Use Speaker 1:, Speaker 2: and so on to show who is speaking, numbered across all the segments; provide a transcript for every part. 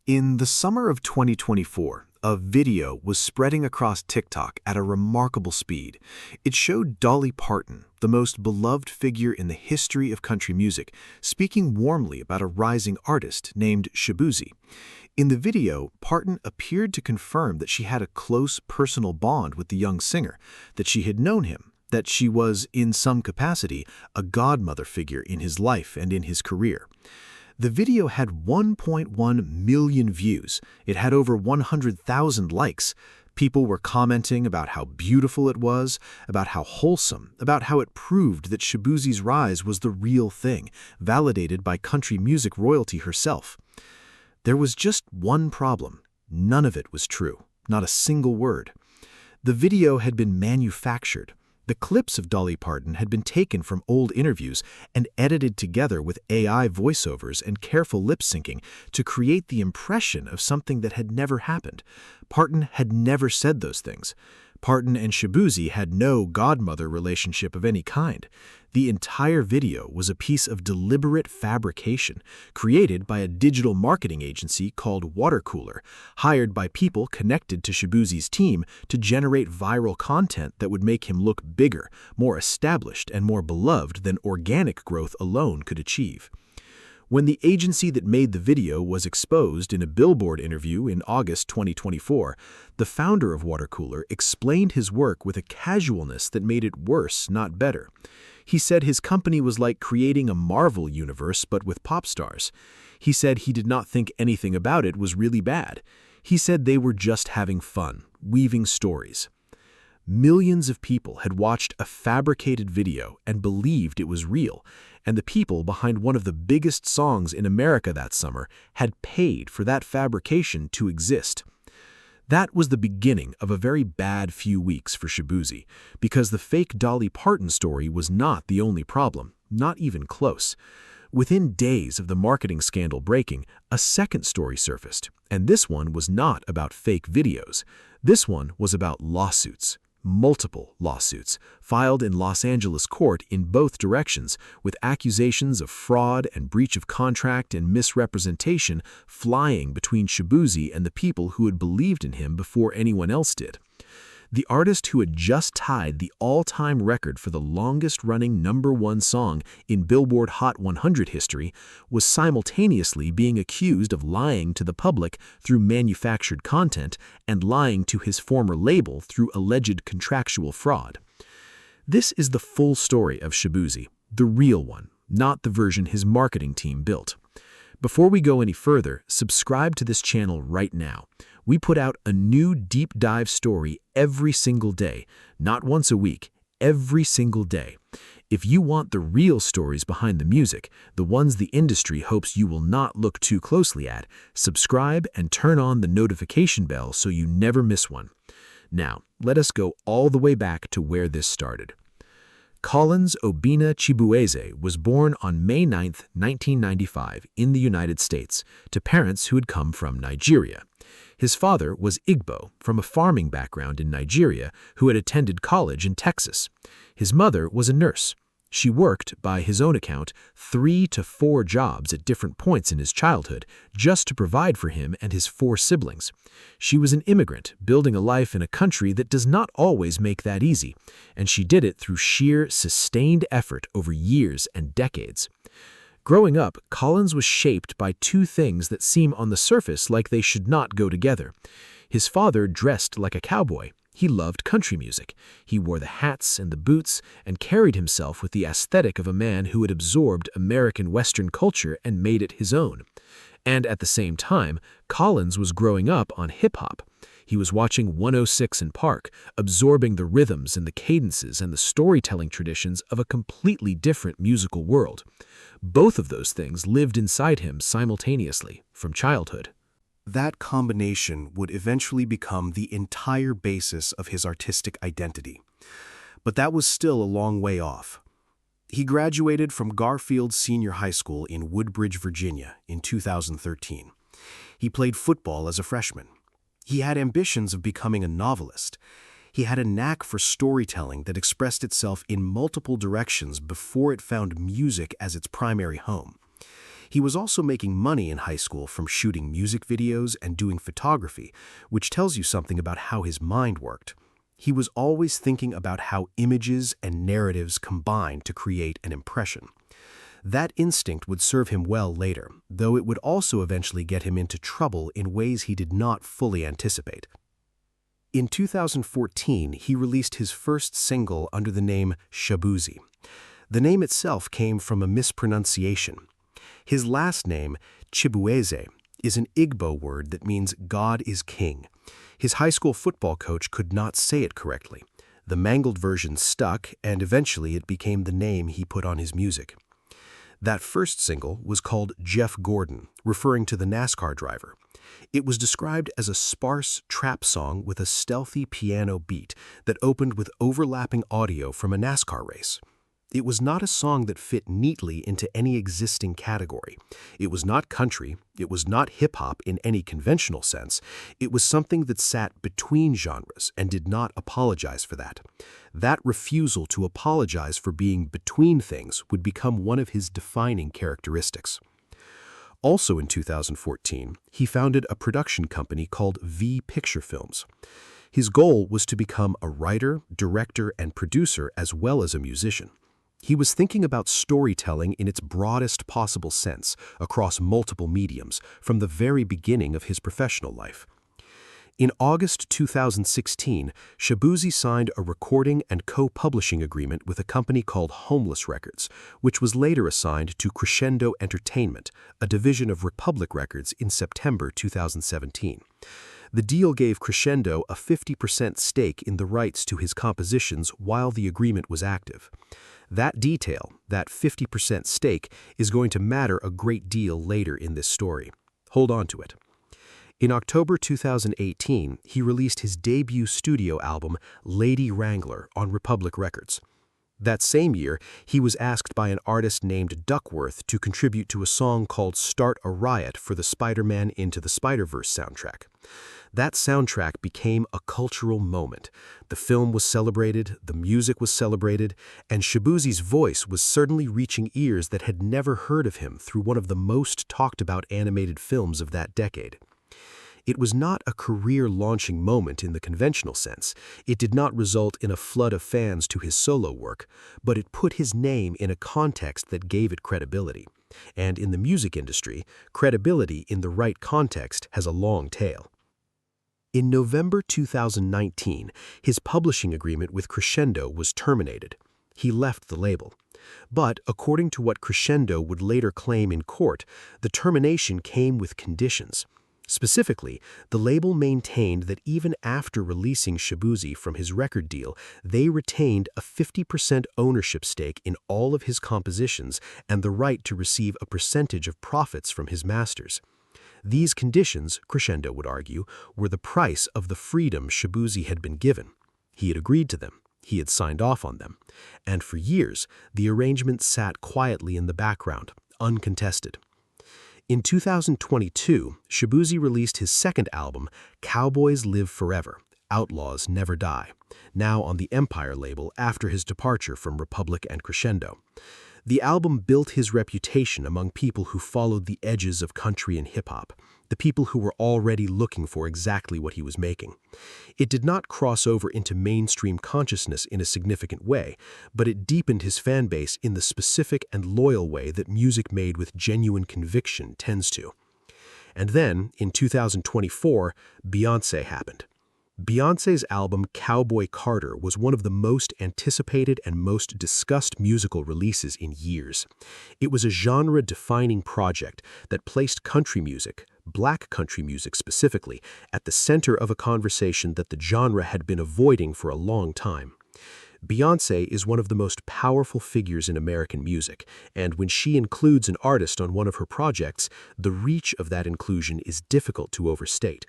Speaker 1: In the summer of 2024, a video was spreading across TikTok at a remarkable speed. It showed Dolly Parton, the most beloved figure in the history of country music, speaking warmly about a rising artist named Shaboozey. In the video, Parton appeared to confirm that she had a close personal bond with the young singer, that she had known him, that she was, in some capacity, a godmother figure in his life and in his career. The video had 1.1 million views. It had over 100,000 likes. People were commenting about how beautiful it was, about how wholesome, about how it proved that Shaboozey's rise was the real thing, validated by country music royalty herself. There was just one problem. None of it was true. Not a single word. The video had been manufactured. The clips of Dolly Parton had been taken from old interviews and edited together with AI voiceovers and careful lip-syncing to create the impression of something that had never happened. Parton had never said those things. Parton and Shaboozey had no godmother relationship of any kind. The entire video was a piece of deliberate fabrication created by a digital marketing agency called WtrCoolr, hired by people connected to Shaboozey's team to generate viral content that would make him look bigger, more established, and more beloved than organic growth alone could achieve. When the agency that made the video was exposed in a Billboard interview in August 2024, the founder of WtrCoolr explained his work with a casualness that made it worse, not better. He said his company was like creating a Marvel universe but with pop stars. He said he did not think anything about it was really bad. He said they were just having fun, weaving stories. Millions of people had watched a fabricated video and believed it was real, and the people behind one of the biggest songs in America that summer had paid for that fabrication to exist. That was the beginning of a very bad few weeks for Shaboozey, because the fake Dolly Parton story was not the only problem, not even close. Within days of the marketing scandal breaking, a second story surfaced, and this one was not about fake videos. This one was about lawsuits. Multiple lawsuits, filed in Los Angeles court in both directions, with accusations of fraud and breach of contract and misrepresentation flying between Shaboozey and the people who had believed in him before anyone else did. The artist who had just tied the all-time record for the longest-running #1 song in Billboard Hot 100 history was simultaneously being accused of lying to the public through manufactured content and lying to his former label through alleged contractual fraud. This is the full story of Shaboozey, the real one, not the version his marketing team built. Before we go any further, subscribe to this channel right now. We put out a new deep dive story every single day, not once a week, every single day. If you want the real stories behind the music, the ones the industry hopes you will not look too closely at, subscribe and turn on the notification bell so you never miss one. Now, let us go all the way back to where this started. Collins Obinna Chibueze was born on May 9, 1995, in the United States, to parents who had come from Nigeria. His father was Igbo, from a farming background in Nigeria, who had attended college in Texas. His mother was a nurse. She worked, by his own account, 3 to 4 jobs at different points in his childhood, just to provide for him and his 4 siblings. She was an immigrant, building a life in a country that does not always make that easy, and she did it through sheer, sustained effort over years and decades. Growing up, Collins was shaped by 2 things that seem on the surface like they should not go together. His father dressed like a cowboy. He loved country music. He wore the hats and the boots and carried himself with the aesthetic of a man who had absorbed American Western culture and made it his own. And at the same time, Collins was growing up on hip-hop. He was watching 106 in Park, absorbing the rhythms and the cadences and the storytelling traditions of a completely different musical world. Both of those things lived inside him simultaneously, from childhood.
Speaker 2: That combination would eventually become the entire basis of his artistic identity. But that was still a long way off. He graduated from Garfield Senior High School in Woodbridge, Virginia, in 2013. He played football as a freshman. He had ambitions of becoming a novelist. He had a knack for storytelling that expressed itself in multiple directions before it found music as its primary home. He was also making money in high school from shooting music videos and doing photography, which tells you something about how his mind worked. He was always thinking about how images and narratives combine to create an impression. That instinct would serve him well later, though it would also eventually get him into trouble in ways he did not fully anticipate. In 2014, he released his first single under the name Shaboozey. The name itself came from a mispronunciation. His last name, Chibueze, is an Igbo word that means God is king. His high school football coach could not say it correctly. The mangled version stuck, and eventually it became the name he put on his music. That first single was called Jeff Gordon, referring to the NASCAR driver. It was described as a sparse trap song with a stealthy piano beat that opened with overlapping audio from a NASCAR race. It was not a song that fit neatly into any existing category. It was not country, it was not hip-hop in any conventional sense. It was something that sat between genres and did not apologize for that. That refusal to apologize for being between things would become one of his defining characteristics. Also in 2014, he founded a production company called V Picture Films. His goal was to become a writer, director, and producer as well as a musician. He was thinking about storytelling in its broadest possible sense across multiple mediums from the very beginning of his professional life. In August 2016, Shaboozey signed a recording and co-publishing agreement with a company called Homeless Records, which was later assigned to Kreshendo Entertainment, a division of Republic Records, in September 2017. The deal gave Kreshendo a 50% stake in the rights to his compositions while the agreement was active. That detail, that 50% stake, is going to matter a great deal later in this story. Hold on to it. In October 2018, he released his debut studio album, Lady Wrangler, on Republic Records. That same year, he was asked by an artist named Duckworth to contribute to a song called Start a Riot for the Spider-Man Into the Spider-Verse soundtrack. That soundtrack became a cultural moment. The film was celebrated, the music was celebrated, and Shaboozey's voice was certainly reaching ears that had never heard of him through one of the most talked-about animated films of that decade. It was not a career-launching moment in the conventional sense. It did not result in a flood of fans to his solo work, but it put his name in a context that gave it credibility. And in the music industry, credibility in the right context has a long tail. In November 2019, his publishing agreement with Kreshendo was terminated. He left the label. But, according to what Kreshendo would later claim in court, the termination came with conditions. Specifically, the label maintained that even after releasing Shaboozey from his record deal, they retained a 50% ownership stake in all of his compositions and the right to receive a percentage of profits from his masters. These conditions, Kreshendo would argue, were the price of the freedom Shaboozey had been given. He had agreed to them. He had signed off on them. And for years, the arrangement sat quietly in the background, uncontested. In 2022, Shaboozey released his second album, Cowboys Live Forever, Outlaws Never Die, now on the Empire label after his departure from Republic and Kreshendo. The album built his reputation among people who followed the edges of country and hip-hop, the people who were already looking for exactly what he was making. It did not cross over into mainstream consciousness in a significant way, but it deepened his fan base in the specific and loyal way that music made with genuine conviction tends to. And then, in 2024, Beyonce happened. Beyonce's album Cowboy Carter was one of the most anticipated and most discussed musical releases in years. It was a genre-defining project that placed country music, black country music specifically, at the center of a conversation that the genre had been avoiding for a long time. Beyonce is one of the most powerful figures in American music, and when she includes an artist on one of her projects, the reach of that inclusion is difficult to overstate.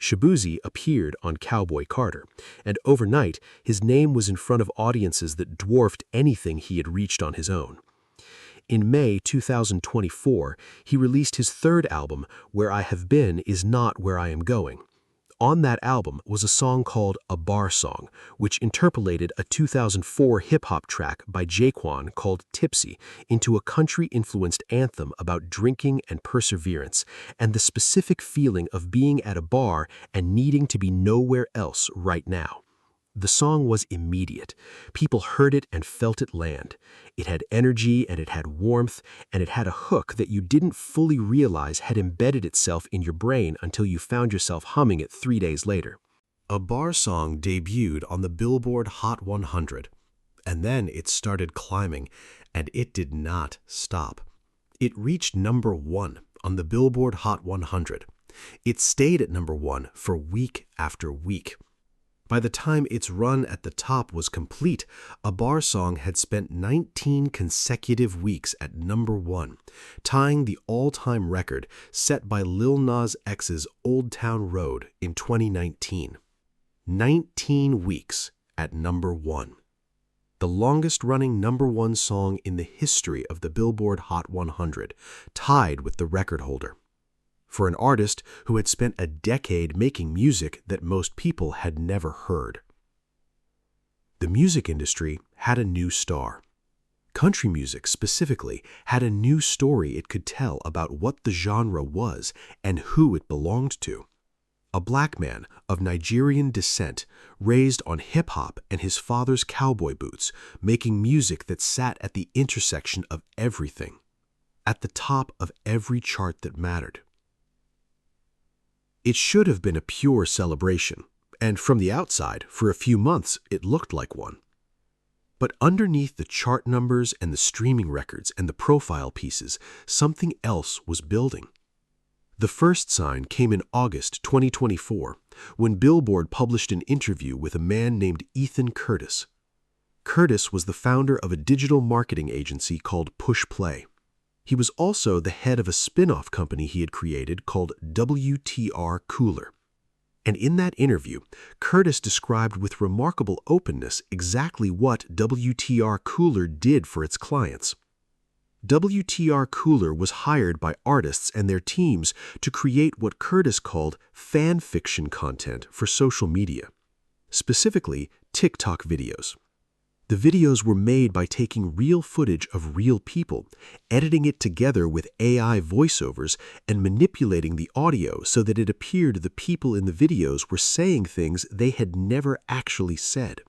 Speaker 2: Shaboozey appeared on Cowboy Carter, and overnight his name was in front of audiences that dwarfed anything he had reached on his own. In May 2024, he released his third album, Where I Have Been Is Not Where I Am Going. On that album was a song called A Bar Song, which interpolated a 2004 hip-hop track by Jaquan called Tipsy into a country-influenced anthem about drinking and perseverance, and the specific feeling of being at a bar and needing to be nowhere else right now. The song was immediate. People heard it and felt it land. It had energy and it had warmth, and it had a hook that you didn't fully realize had embedded itself in your brain until you found yourself humming it 3 days later. A Bar Song debuted on the Billboard Hot 100, and then it started climbing, and it did not stop. It reached #1 on the Billboard Hot 100. It stayed at #1 for week after week. By the time its run at the top was complete, A Bar Song had spent 19 consecutive weeks at #1, tying the all-time record set by Lil Nas X's Old Town Road in 2019. 19 weeks at #1. The longest-running #1 song in the history of the Billboard Hot 100, tied with the record holder. For an artist who had spent a decade making music that most people had never heard. The music industry had a new star. Country music, specifically, had a new story it could tell about what the genre was and who it belonged to. A black man of Nigerian descent, raised on hip-hop and his father's cowboy boots, making music that sat at the intersection of everything, at the top of every chart that mattered. It should have been a pure celebration, and from the outside, for a few months, it looked like one. But underneath the chart numbers and the streaming records and the profile pieces, something else was building. The first sign came in August 2024, when Billboard published an interview with a man named Ethan Curtis. Curtis was the founder of a digital marketing agency called Push Play. He was also the head of a spin-off company he had created called WtrCoolr. And in that interview, Curtis described with remarkable openness exactly what WtrCoolr did for its clients. WtrCoolr was hired by artists and their teams to create what Curtis called fan fiction content for social media, specifically TikTok videos. The videos were made by taking real footage of real people, editing it together with AI voiceovers, and manipulating the audio so that it appeared the people in the videos were saying things they had never actually said.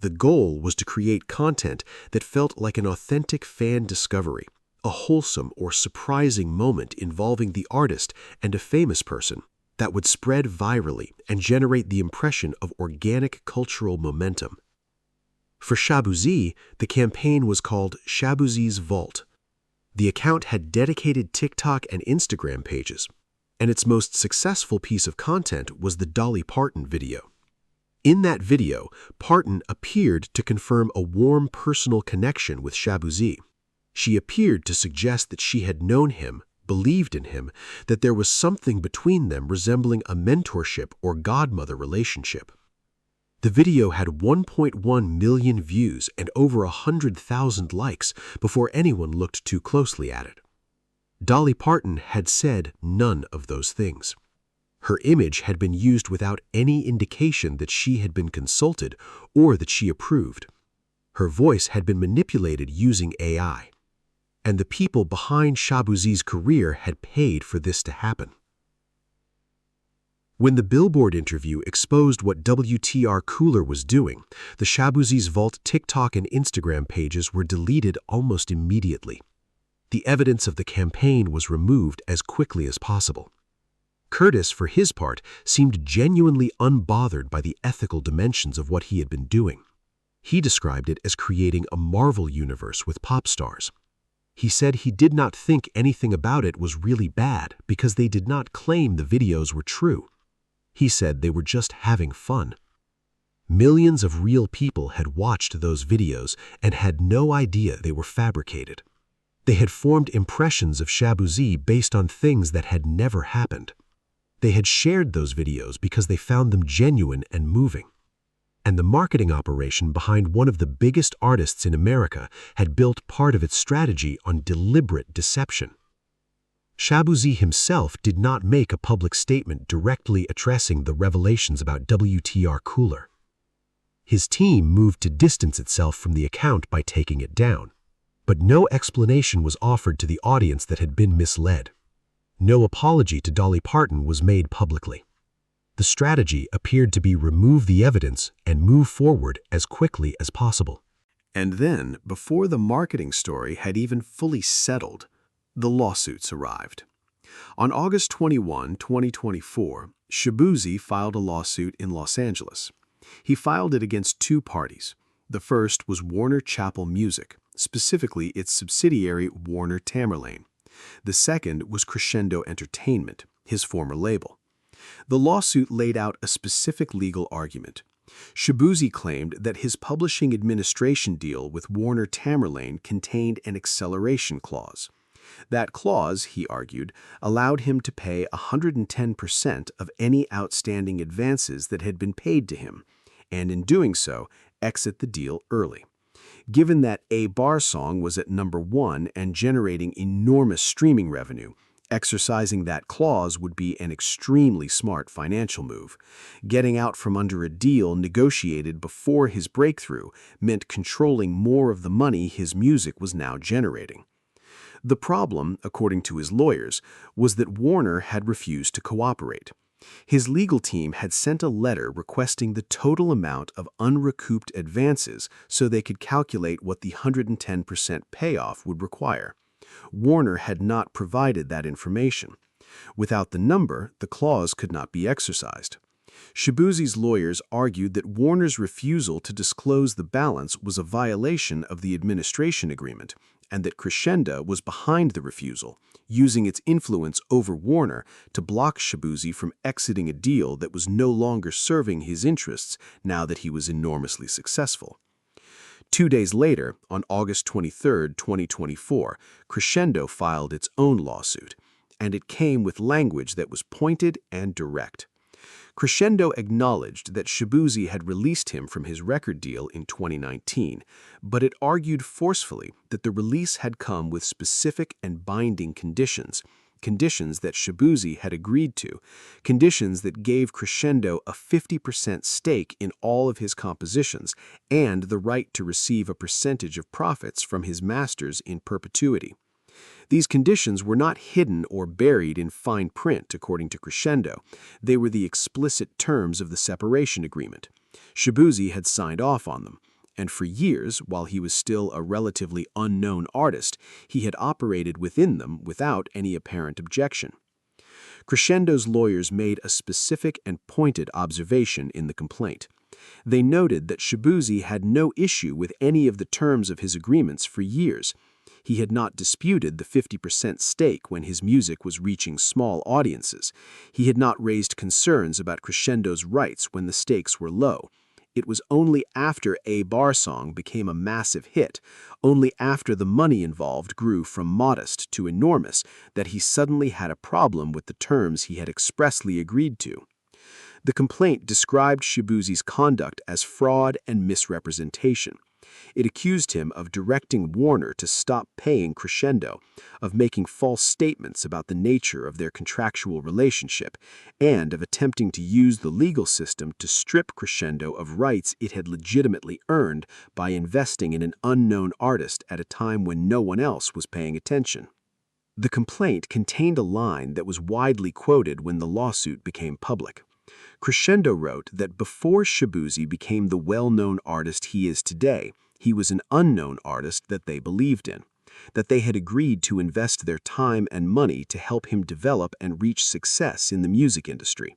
Speaker 2: The goal was to create content that felt like an authentic fan discovery, a wholesome or surprising moment involving the artist and a famous person that would spread virally and generate the impression of organic cultural momentum. For Shaboozey, the campaign was called Shaboozey's Vault. The account had dedicated TikTok and Instagram pages, and its most successful piece of content was the Dolly Parton video. In that video, Parton appeared to confirm a warm personal connection with Shaboozey. She appeared to suggest that she had known him, believed in him, that there was something between them resembling a mentorship or godmother relationship. The video had 1.1 million views and over 100,000 likes before anyone looked too closely at it. Dolly Parton had said none of those things. Her image had been used without any indication that she had been consulted or that she approved. Her voice had been manipulated using AI. And the people behind Shaboozey's career had paid for this to happen. When the Billboard interview exposed what WtrCoolr was doing, the Shaboozey's Vault TikTok and Instagram pages were deleted almost immediately. The evidence of the campaign was removed as quickly as possible. Curtis, for his part, seemed genuinely unbothered by the ethical dimensions of what he had been doing. He described it as creating a Marvel universe with pop stars. He said he did not think anything about it was really bad because they did not claim the videos were true. He said they were just having fun. Millions of real people had watched those videos and had no idea they were fabricated. They had formed impressions of Shaboozey based on things that had never happened. They had shared those videos because they found them genuine and moving. And the marketing operation behind one of the biggest artists in America had built part of its strategy on deliberate deception. Shaboozey himself did not make a public statement directly addressing the revelations about WtrCoolr. His team moved to distance itself from the account by taking it down. But no explanation was offered to the audience that had been misled. No apology to Dolly Parton was made publicly. The strategy appeared to be remove the evidence and move forward as quickly as possible.
Speaker 1: And then, before the marketing story had even fully settled, the lawsuits arrived. On August 21, 2024, Shaboozey filed a lawsuit in Los Angeles. He filed it against two parties. The first was Warner Chappell Music, specifically its subsidiary Warner Tamerlane. The second was Kreshendo Entertainment, his former label. The lawsuit laid out a specific legal argument. Shaboozey claimed that his publishing administration deal with Warner Tamerlane contained an acceleration clause. That clause, he argued, allowed him to pay 110% of any outstanding advances that had been paid to him, and in doing so, exit the deal early. Given that A Bar Song was at #1 and generating enormous streaming revenue, exercising that clause would be an extremely smart financial move. Getting out from under a deal negotiated before his breakthrough meant controlling more of the money his music was now generating. The problem, according to his lawyers, was that Warner had refused to cooperate. His legal team had sent a letter requesting the total amount of unrecouped advances so they could calculate what the 110% payoff would require. Warner had not provided that information. Without the number, the clause could not be exercised. Shaboozey's lawyers argued that Warner's refusal to disclose the balance was a violation of the administration agreement, and that Kreshendo was behind the refusal, using its influence over Warner to block Shaboozey from exiting a deal that was no longer serving his interests now that he was enormously successful. 2 days later, on August 23, 2024, Kreshendo filed its own lawsuit, and it came with language that was pointed and direct. Kreshendo acknowledged that Shaboozey had released him from his record deal in 2019, but it argued forcefully that the release had come with specific and binding conditions, conditions that Shaboozey had agreed to, conditions that gave Kreshendo a 50% stake in all of his compositions and the right to receive a percentage of profits from his masters in perpetuity. These conditions were not hidden or buried in fine print, according to Kreshendo. They were the explicit terms of the separation agreement. Shaboozey had signed off on them, and for years, while he was still a relatively unknown artist, he had operated within them without any apparent objection. Kreshendo's lawyers made a specific and pointed observation in the complaint. They noted that Shaboozey had no issue with any of the terms of his agreements for years. He had not disputed the 50% stake when his music was reaching small audiences. He had not raised concerns about Kreshendo's rights when the stakes were low. It was only after A Bar Song became a massive hit, only after the money involved grew from modest to enormous, that he suddenly had a problem with the terms he had expressly agreed to. The complaint described Shaboozey's conduct as fraud and misrepresentation. It accused him of directing Warner to stop paying Kreshendo, of making false statements about the nature of their contractual relationship, and of attempting to use the legal system to strip Kreshendo of rights it had legitimately earned by investing in an unknown artist at a time when no one else was paying attention. The complaint contained a line that was widely quoted when the lawsuit became public. Kreshendo wrote that before Shaboozey became the well-known artist he is today, he was an unknown artist that they believed in, that they had agreed to invest their time and money to help him develop and reach success in the music industry.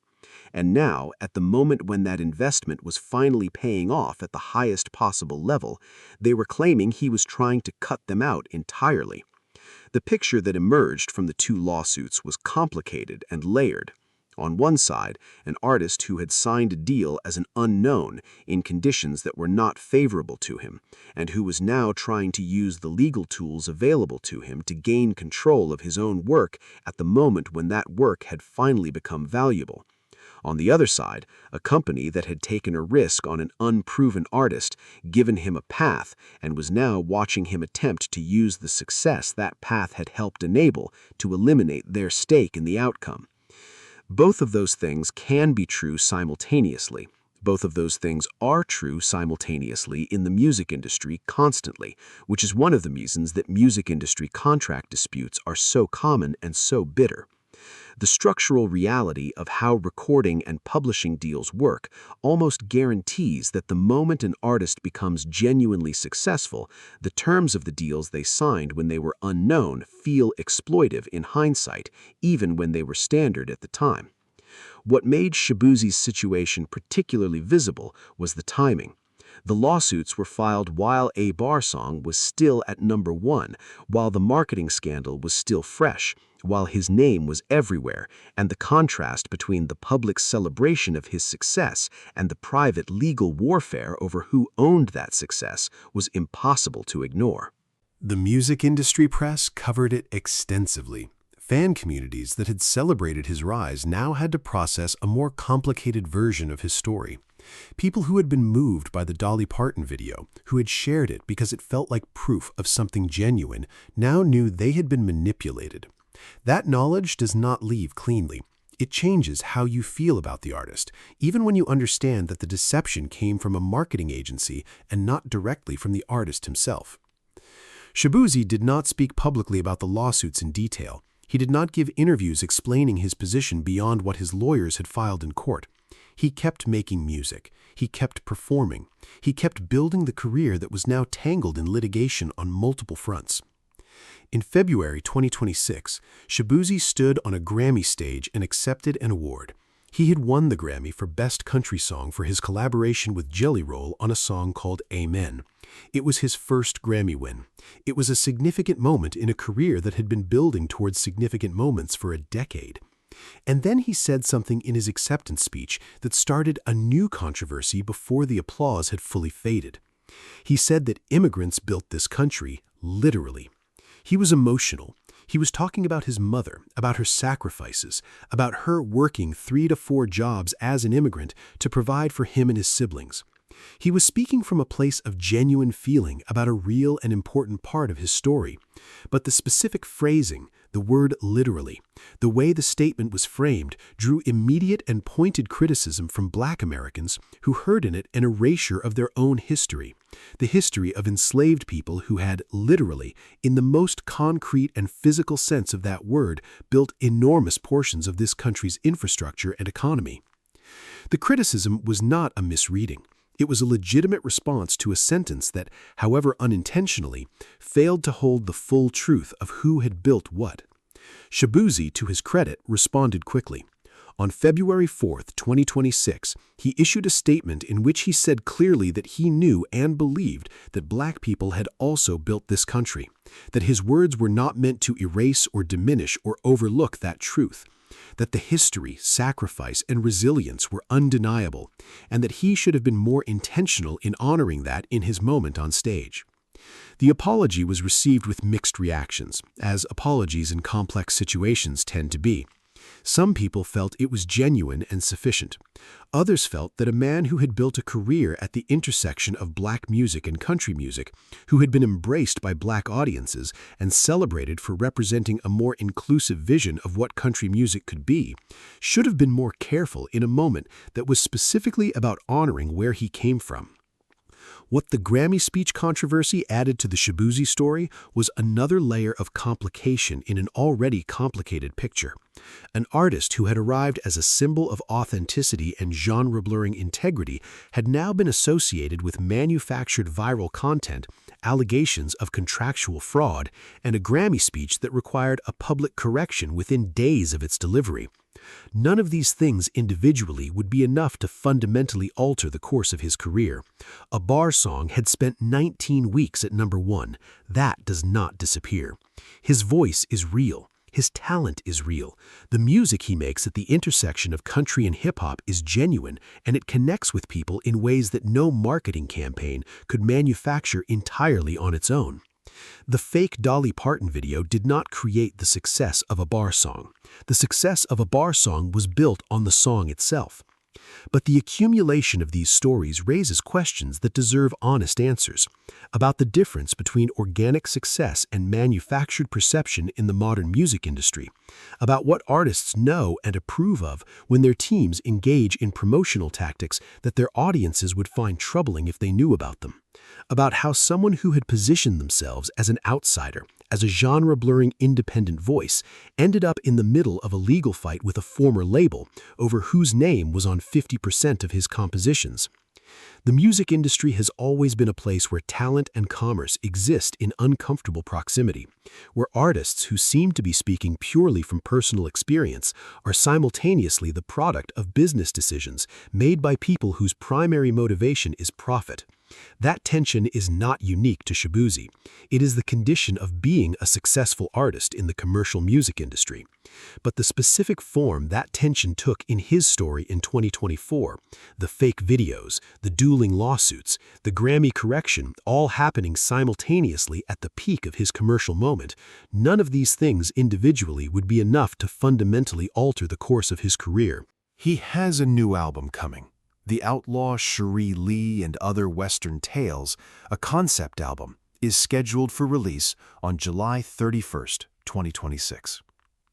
Speaker 1: And now, at the moment when that investment was finally paying off at the highest possible level, they were claiming he was trying to cut them out entirely. The picture that emerged from the two lawsuits was complicated and layered. On one side, an artist who had signed a deal as an unknown in conditions that were not favorable to him, and who was now trying to use the legal tools available to him to gain control of his own work at the moment when that work had finally become valuable. On the other side, a company that had taken a risk on an unproven artist, given him a path, and was now watching him attempt to use the success that path had helped enable to eliminate their stake in the outcome. Both of those things can be true simultaneously. Both of those things are true simultaneously in the music industry constantly, which is one of the reasons that music industry contract disputes are so common and so bitter. The structural reality of how recording and publishing deals work almost guarantees that the moment an artist becomes genuinely successful, the terms of the deals they signed when they were unknown feel exploitive in hindsight, even when they were standard at the time. What made Shaboozey's situation particularly visible was the timing. The lawsuits were filed while A Bar Song was still at #1, while the marketing scandal was still fresh, while his name was everywhere, and the contrast between the public celebration of his success and the private legal warfare over who owned that success was impossible to ignore.
Speaker 2: The music industry press covered it extensively. Fan communities that had celebrated his rise now had to process a more complicated version of his story. People who had been moved by the Dolly Parton video, who had shared it because it felt like proof of something genuine, now knew they had been manipulated. That knowledge does not leave cleanly. It changes how you feel about the artist, even when you understand that the deception came from a marketing agency and not directly from the artist himself. Shaboozey did not speak publicly about the lawsuits in detail. He did not give interviews explaining his position beyond what his lawyers had filed in court. He kept making music. He kept performing. He kept building the career that was now tangled in litigation on multiple fronts. In February 2026, Shaboozey stood on a Grammy stage and accepted an award. He had won the Grammy for Best Country Song for his collaboration with Jelly Roll on a song called Amen. It was his first Grammy win. It was a significant moment in a career that had been building towards significant moments for a decade. And then he said something in his acceptance speech that started a new controversy before the applause had fully faded. He said that immigrants built this country, literally. He was emotional. He was talking about his mother, about her sacrifices, about her working 3 to 4 jobs as an immigrant to provide for him and his siblings. He was speaking from a place of genuine feeling about a real and important part of his story. But the specific phrasing, the word literally, the way the statement was framed, drew immediate and pointed criticism from Black Americans who heard in it an erasure of their own history, the history of enslaved people who had literally, in the most concrete and physical sense of that word, built enormous portions of this country's infrastructure and economy. The criticism was not a misreading. It was a legitimate response to a sentence that, however unintentionally, failed to hold the full truth of who had built what. Shaboozey, to his credit, responded quickly. On February 4, 2026, he issued a statement in which he said clearly that he knew and believed that Black people had also built this country, that his words were not meant to erase or diminish or overlook that truth, that the history, sacrifice, and resilience were undeniable, and that he should have been more intentional in honoring that in his moment on stage. The apology was received with mixed reactions, as apologies in complex situations tend to be. Some people felt it was genuine and sufficient. Others felt that a man who had built a career at the intersection of Black music and country music, who had been embraced by Black audiences and celebrated for representing a more inclusive vision of what country music could be, should have been more careful in a moment that was specifically about honoring where he came from. What the Grammy speech controversy added to the Shaboozey story was another layer of complication in an already complicated picture. An artist who had arrived as a symbol of authenticity and genre-blurring integrity had now been associated with manufactured viral content, allegations of contractual fraud, and a Grammy speech that required a public correction within days of its delivery. None of these things individually would be enough to fundamentally alter the course of his career. A Bar Song had spent 19 weeks at #1. That does not disappear. His voice is real. His talent is real. The music he makes at the intersection of country and hip-hop is genuine, and it connects with people in ways that no marketing campaign could manufacture entirely on its own. The fake Dolly Parton video did not create the success of a bar song. The success of a bar song was built on the song itself. But the accumulation of these stories raises questions that deserve honest answers about the difference between organic success and manufactured perception in the modern music industry, about what artists know and approve of when their teams engage in promotional tactics that their audiences would find troubling if they knew about them, about how someone who had positioned themselves as an outsider, as a genre-blurring independent voice, ended up in the middle of a legal fight with a former label over whose name was on 50% of his compositions. The music industry has always been a place where talent and commerce exist in uncomfortable proximity, where artists who seem to be speaking purely from personal experience are simultaneously the product of business decisions made by people whose primary motivation is profit. That tension is not unique to Shaboozey. It is the condition of being a successful artist in the commercial music industry. But the specific form that tension took in his story in 2024, the fake videos, the dueling lawsuits, the Grammy correction, all happening simultaneously at the peak of his commercial moment, none of these things individually would be enough to fundamentally alter the course of his career.
Speaker 1: He has a new album coming. The Outlaw Cherie Lee and Other Western Tales, a concept album, is scheduled for release on July 31st, 2026.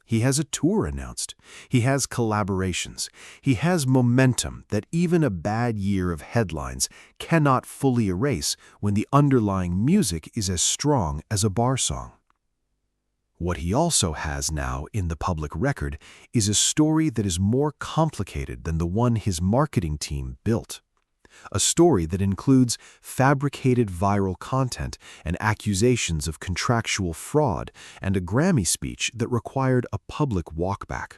Speaker 1: He has a tour announced. He has collaborations. He has momentum that even a bad year of headlines cannot fully erase when the underlying music is as strong as a bar song. What he also has now in the public record is a story that is more complicated than the one his marketing team built. A story that includes fabricated viral content and accusations of contractual fraud and a Grammy speech that required a public walkback.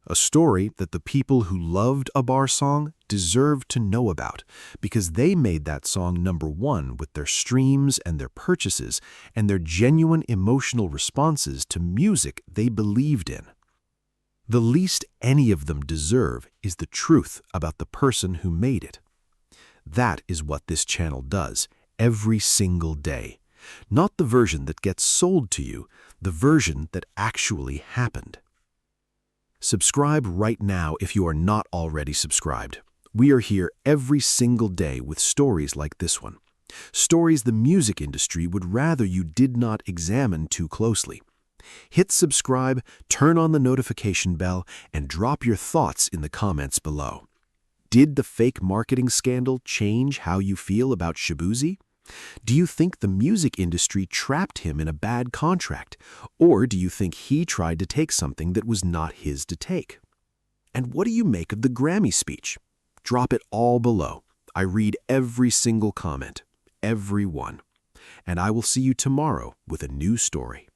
Speaker 1: A story that the people who loved a bar song deserve to know about because they made that song #1 with their streams and their purchases and their genuine emotional responses to music they believed in. The least any of them deserve is the truth about the person who made it. That is what this channel does every single day. Not the version that gets sold to you, the version that actually happened. Subscribe right now if you are not already subscribed. We are here every single day with stories like this one. Stories the music industry would rather you did not examine too closely. Hit subscribe, turn on the notification bell, and drop your thoughts in the comments below. Did the fake marketing scandal change how you feel about Shaboozey? Do you think the music industry trapped him in a bad contract, or do you think he tried to take something that was not his to take? And what do you make of the Grammy speech? Drop it all below. I read every single comment, every one. And I will see you tomorrow with a new story.